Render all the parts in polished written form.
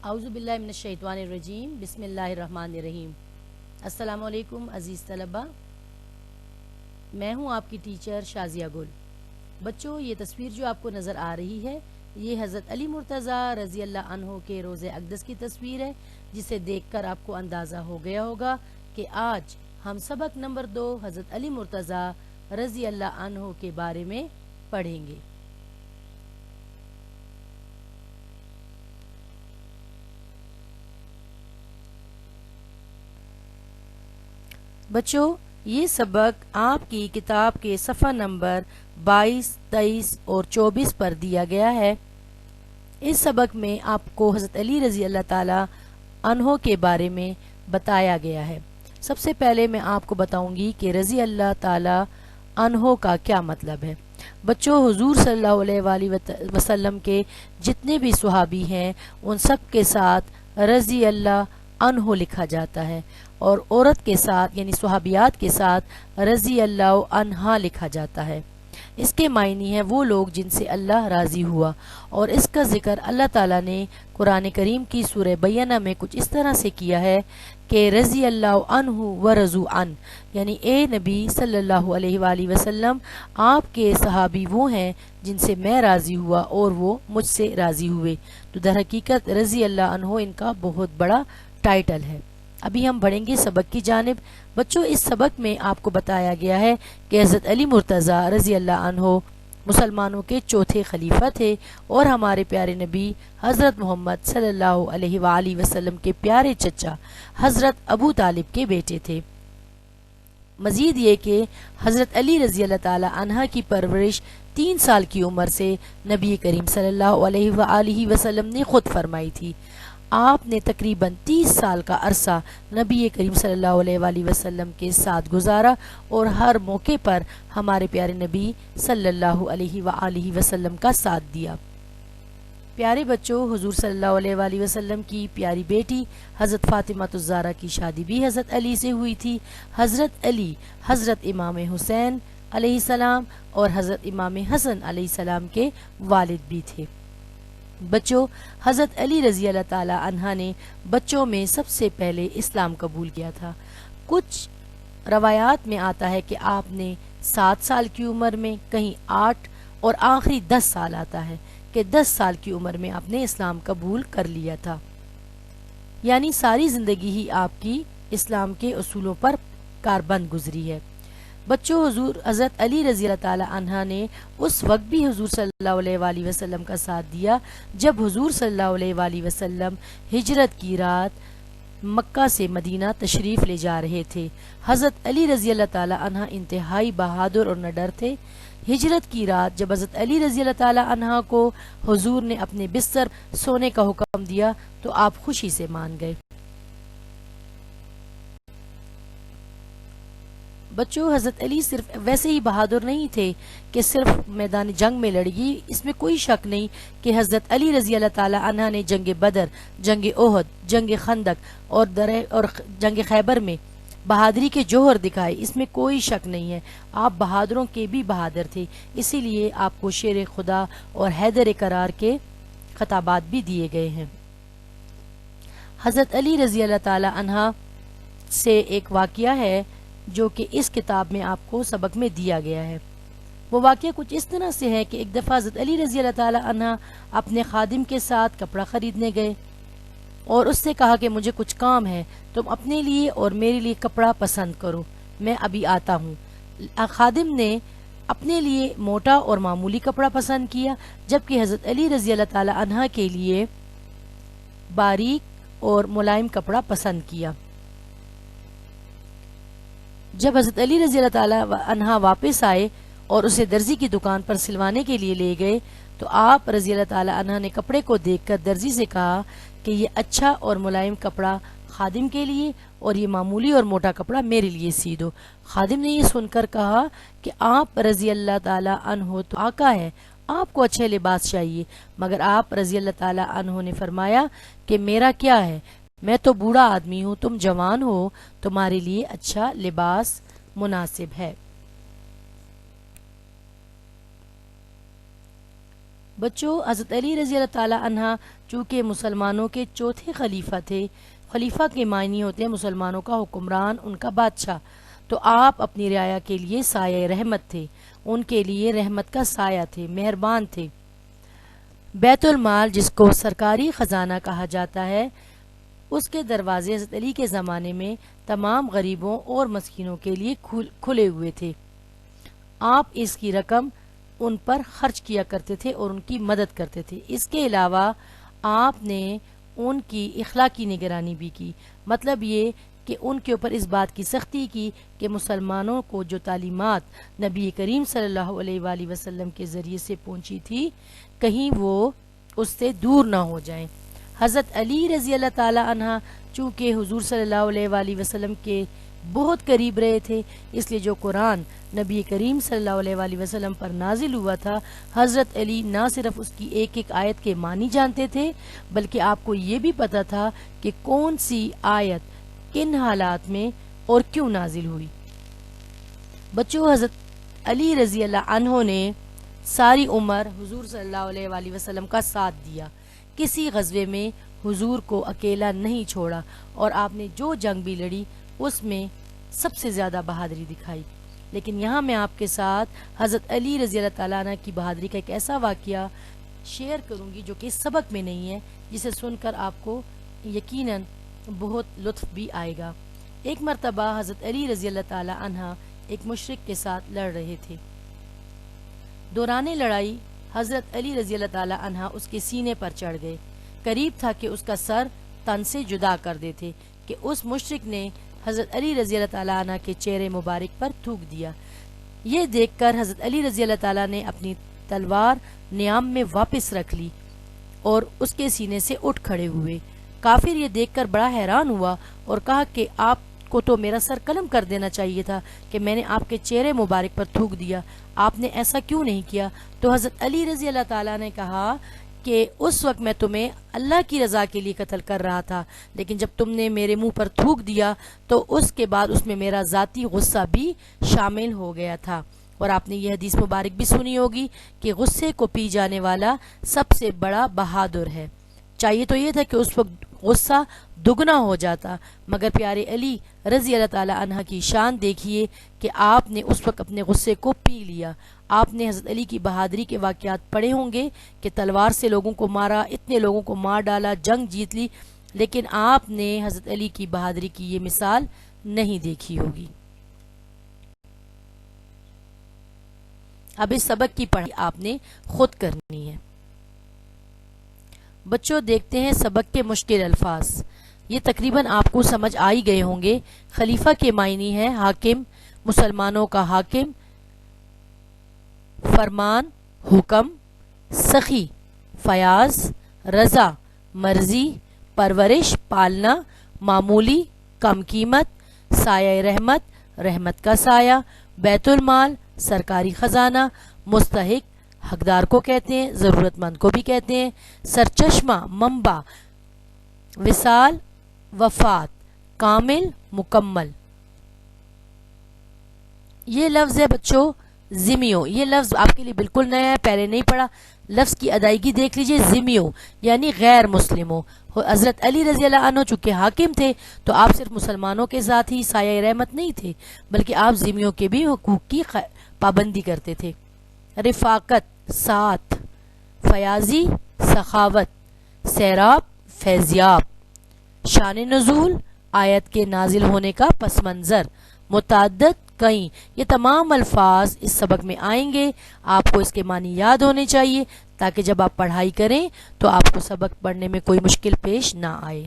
اعوذ باللہ من الشیطان الرجیم بسم اللہ الرحمن الرحیم۔ السلام علیکم عزیز طلبہ، میں ہوں آپ کی ٹیچر شازیہ گل۔ بچوں، یہ تصویر جو آپ کو نظر آ رہی ہے یہ حضرت علی مرتضیٰ رضی اللہ عنہ کے روضہ اقدس کی تصویر ہے، جسے دیکھ کر آپ کو اندازہ ہو گیا ہوگا کہ آج ہم سبق نمبر 2 حضرت علی مرتضیٰ رضی اللہ عنہ کے بارے میں پڑھیں گے۔ بچوں، یہ سبق آپ کی کتاب کے صفحہ نمبر 22، 23 اور 24 پر دیا گیا ہے۔ اس سبق میں آپ کو حضرت علی رضی اللہ تعالی عنہ کے بارے میں بتایا گیا ہے۔ سب سے پہلے میں آپ کو بتاؤں گی کہ رضی اللہ تعالی عنہ کا کیا مطلب ہے۔ بچوں، حضور صلی اللہ علیہ وآلہ وسلم کے جتنے بھی صحابی ہیں ان سب کے ساتھ رضی اللہ عنہ لکھا جاتا ہے، اور عورت کے ساتھ یعنی صحابیات کے ساتھ رضی اللہ عنہا لکھا جاتا ہے۔ اس کے معنی ہے وہ لوگ جن سے اللہ راضی ہوا، اور اس کا ذکر اللہ تعالیٰ نے قرآن کریم کی سورہ بینہ میں کچھ اس طرح سے کیا ہے کہ رضی اللہ عنہ و رضوا عنہ، یعنی اے نبی صلی اللہ علیہ وآلہ وسلم، آپ کے صحابی وہ ہیں جن سے میں راضی ہوا اور وہ مجھ سے راضی ہوئے۔ تو در حقیقت رضی اللہ عنہ ان کا بہت بڑا ٹائٹل ہے۔ ابھی ہم بڑھیں گے سبق کی جانب۔ بچوں، اس سبق میں آپ کو بتایا گیا ہے کہ حضرت علی مرتضیٰ رضی اللہ عنہ مسلمانوں کے چوتھے خلیفہ تھے، اور ہمارے پیارے نبی حضرت محمد صلی اللہ علیہ وآلہ وسلم کے پیارے چچا حضرت ابو طالب کے بیٹے تھے۔ مزید یہ کہ حضرت علی رضی اللہ تعالی عنہ کی پرورش 3 سال کی عمر سے نبی کریم صلی اللہ علیہ وآلہ وسلم نے خود فرمائی تھی۔ آپ نے تقریباً 30 سال کا عرصہ نبی کریم صلی اللہ علیہ وآلہ وسلم کے ساتھ گزارا، اور ہر موقع پر ہمارے پیارے نبی صلی اللہ علیہ وآلہ وسلم کا ساتھ دیا۔ پیارے بچوں، حضور صلی اللہ علیہ وآلہ وسلم کی پیاری بیٹی حضرت فاطمہ الزہرا کی شادی بھی حضرت علی سے ہوئی تھی۔ حضرت علی حضرت امام حسین علیہ السلام اور حضرت امام حسن علیہ السلام کے والد بھی تھے۔ بچوں، حضرت علی رضی اللہ تعالی عنہ نے بچوں میں سب سے پہلے اسلام قبول کیا تھا۔ کچھ روایات میں آتا ہے کہ آپ نے 7 سال کی عمر میں، کہیں 8 اور آخری 10 سال آتا ہے کہ 10 سال کی عمر میں آپ نے اسلام قبول کر لیا تھا، یعنی ساری زندگی ہی آپ کی اسلام کے اصولوں پر کاربند گزری ہے۔ بچوں، حضرت علی رضی اللہ تعالی عنہ نے اس وقت بھی حضور صلی اللہ علیہ وآلہ وسلم کا ساتھ دیا جب حضور صلی اللہ علیہ وآلہ وسلم ہجرت کی رات مکہ سے مدینہ تشریف لے جا رہے تھے۔ حضرت علی رضی اللہ تعالی عنہ انتہائی بہادر اور نڈر تھے۔ ہجرت کی رات جب حضرت علی رضی اللہ تعالی عنہ کو حضور نے اپنے بستر سونے کا حکم دیا تو آپ خوشی سے مان گئے۔ بچوں، حضرت علی صرف ویسے ہی بہادر نہیں تھے کہ صرف میدان جنگ میں لڑی، اس میں کوئی شک نہیں کہ حضرت علی رضی اللہ تعالی عنہ نے جنگ بدر، جنگ احد، جنگ خندق اور جنگ خیبر میں بہادری کے جوہر دکھائے، اس میں کوئی شک نہیں ہے۔ آپ بہادروں کے بھی بہادر تھے، اسی لیے آپ کو شیر خدا اور حیدر کرار کے خطابات بھی دیے گئے ہیں۔ حضرت علی رضی اللہ تعالی عنہ سے ایک واقعہ ہے جو کہ اس کتاب میں آپ کو سبق میں دیا گیا ہے۔ وہ واقعہ کچھ اس طرح سے ہے کہ ایک دفعہ حضرت علی رضی اللہ تعالی عنہ اپنے خادم کے ساتھ کپڑا خریدنے گئے اور اس سے کہا کہ مجھے کچھ کام ہے، تم اپنے لیے اور میرے لیے کپڑا پسند کرو، میں ابھی آتا ہوں۔ خادم نے اپنے لیے موٹا اور معمولی کپڑا پسند کیا، جبکہ حضرت علی رضی اللہ تعالی عنہ کے لیے باریک اور ملائم کپڑا پسند کیا۔ جب حضرت علی رضی اللہ تعالی عنہ واپس آئے اور اسے درزی کی دکان پر سلوانے کے لیے لے گئے تو آپ رضی اللہ تعالی عنہ نے کپڑے کو دیکھ کر درزی سے کہا کہ یہ اچھا اور ملائم کپڑا خادم کے لیے اور یہ معمولی اور موٹا کپڑا میرے لیے سی دو۔ خادم نے یہ سن کر کہا کہ آپ رضی اللہ تعالی عنہ تو آقا ہے، آپ کو اچھے لباس چاہیے، مگر آپ رضی اللہ تعالی عنہ نے فرمایا کہ میرا کیا ہے، میں تو بوڑھا آدمی ہوں، تم جوان ہو، تمہارے لیے اچھا لباس مناسب ہے۔ بچوں، حضرت علی رضی اللہ تعالی عنہ چونکہ مسلمانوں کے چوتھے خلیفہ تھے، خلیفہ کے معنی ہوتے ہیں مسلمانوں کا حکمران، ان کا بادشاہ، تو آپ اپنی رعایا کے لیے سایہ رحمت تھے، ان کے لیے رحمت کا سایہ تھے، مہربان تھے۔ بیت المال، جس کو سرکاری خزانہ کہا جاتا ہے، اس کے دروازے حضرت علی کے زمانے میں تمام غریبوں اور مسکینوں کے لیے کھلے ہوئے تھے۔ آپ اس کی رقم ان پر خرچ کیا کرتے تھے اور ان کی مدد کرتے تھے۔ اس کے علاوہ آپ نے ان کی اخلاقی نگرانی بھی کی، مطلب یہ کہ ان کے اوپر اس بات کی سختی کی کہ مسلمانوں کو جو تعلیمات نبی کریم صلی اللہ علیہ وآلہ وسلم کے ذریعے سے پہنچی تھی، کہیں وہ اس سے دور نہ ہو جائیں۔ حضرت علی رضی اللہ تعالی عنہ چونکہ حضور صلی اللہ علیہ وآلہ وسلم کے بہت قریب رہے تھے، اس لیے جو قرآن نبی کریم صلی اللہ علیہ وآلہ وسلم پر نازل ہوا تھا، حضرت علی نہ صرف اس کی ایک ایک آیت کے معنی جانتے تھے، بلکہ آپ کو یہ بھی پتا تھا کہ کون سی آیت کن حالات میں اور کیوں نازل ہوئی۔ بچوں، حضرت علی رضی اللہ عنہ نے ساری عمر حضور صلی اللہ علیہ وآلہ وسلم کا ساتھ دیا، کسی غزوے میں حضور کو اکیلا نہیں چھوڑا، اور آپ نے جو جنگ بھی لڑی اس میں سب سے زیادہ بہادری دکھائی۔ لیکن یہاں میں آپ کے ساتھ حضرت علی رضی اللہ تعالیٰ عنہ کی بہادری کا ایک ایسا واقعہ شیئر کروں گی جو کہ سبق میں نہیں ہے، جسے سن کر آپ کو یقیناً بہت لطف بھی آئے گا۔ ایک مرتبہ حضرت علی رضی اللہ تعالیٰ عنہ ایک مشرک کے ساتھ لڑ رہے تھے۔ دوران لڑائی حضرت علی رضی اللہ تعالیٰ عنہ اس کے سینے پر چڑھ گئے، قریب تھا کہ اس کا سر تن سے جدا کر دیتے کہ اس مشرک نے حضرت علی رضی اللہ تعالیٰ عنہ کے چہرے مبارک پر تھوک دیا۔ یہ دیکھ کر حضرت علی رضی اللہ تعالیٰ نے اپنی تلوار نیام میں واپس رکھ لی اور اس کے سینے سے اٹھ کھڑے ہوئے۔ کافر یہ دیکھ کر بڑا حیران ہوا اور کہا کہ آپ کو تو میرا سر قلم کر دینا چاہیے تھا کہ میں نے آپ کے چہرے مبارک پر تھوک دیا، آپ نے ایسا کیوں نہیں کیا؟ تو حضرت علی رضی اللہ تعالیٰ نے کہا کہ اس وقت میں تمہیں اللہ کی رضا کے لیے قتل کر رہا تھا، لیکن جب تم نے میرے منہ پر تھوک دیا تو اس کے بعد اس میں میرا ذاتی غصہ بھی شامل ہو گیا تھا۔ اور آپ نے یہ حدیث مبارک بھی سنی ہوگی کہ غصے کو پی جانے والا سب سے بڑا بہادر ہے۔ چاہیے تو یہ تھا کہ اس وقت غصہ دگنا ہو جاتا، مگر پیارے علی رضی اللہ تعالی عنہ کی شان دیکھیے کہ آپ نے اس وقت اپنے غصے کو پی لیا۔ آپ نے حضرت علی کی بہادری کے واقعات پڑھے ہوں گے کہ تلوار سے لوگوں کو مارا، اتنے لوگوں کو مار ڈالا، جنگ جیت لی، لیکن آپ نے حضرت علی کی بہادری کی یہ مثال نہیں دیکھی ہوگی۔ اب اس سبق کی پڑھائی آپ نے خود کرنی ہے۔ بچوں، دیکھتے ہیں سبق کے مشکل الفاظ۔ یہ تقریباً آپ کو سمجھ آئی گئے ہوں گے۔ خلیفہ کے معنی ہے حاکم، مسلمانوں کا حاکم، فرمان، حکم، سخی، فیاض، رضا، مرضی، پرورش، پالنا، معمولی، کم قیمت، سایہ رحمت، رحمت کا سایہ، بیت المال، سرکاری خزانہ، مستحق، حقدار کو کہتے ہیں، ضرورت مند کو بھی کہتے ہیں، سرچشمہ، منبع، وصال، وفات، کامل، مکمل۔ یہ لفظ ہے بچوں ذمیو، یہ لفظ آپ کے لیے بالکل نیا ہے، پہلے نہیں پڑھا۔ لفظ کی ادائیگی دیکھ لیجئے، ذمیو یعنی غیر مسلموں۔ حضرت علی رضی اللہ عنہ چونکہ حاکم تھے تو آپ صرف مسلمانوں کے ساتھ ہی سایہ رحمت نہیں تھے، بلکہ آپ ذمیوں کے بھی حقوق کی پابندی کرتے تھے۔ رفاقت، ساتھ، فیاضی، سخاوت، سیراب، فیضیاب، شان نزول، آیت کے نازل ہونے کا پس منظر، متعدد، کئی، یہ تمام الفاظ اس سبق میں آئیں گے۔ آپ کو اس کے معنی یاد ہونے چاہیے تاکہ جب آپ پڑھائی کریں تو آپ کو سبق پڑھنے میں کوئی مشکل پیش نہ آئے۔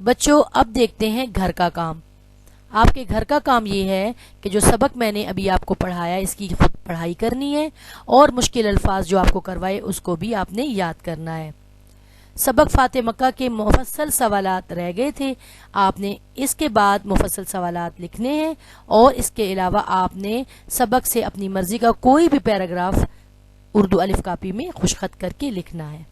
بچوں، اب دیکھتے ہیں گھر کا کام۔ آپ کے گھر کا کام یہ ہے کہ جو سبق میں نے ابھی آپ کو پڑھایا اس کی خود پڑھائی کرنی ہے، اور مشکل الفاظ جو آپ کو کروائے اس کو بھی آپ نے یاد کرنا ہے۔ سبق فاتح مکہ کے مفصل سوالات رہ گئے تھے، آپ نے اس کے بعد مفصل سوالات لکھنے ہیں، اور اس کے علاوہ آپ نے سبق سے اپنی مرضی کا کوئی بھی پیراگراف اردو الف کاپی میں خوشخط کر کے لکھنا ہے۔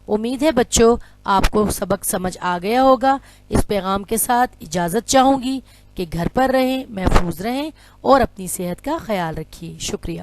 امید ہے بچوں آپ کو سبق سمجھ آ گیا ہوگا۔ اس پیغام کے ساتھ اجازت چاہوں گی کہ گھر پر رہیں، محفوظ رہیں اور اپنی صحت کا خیال رکھیے۔ شکریہ۔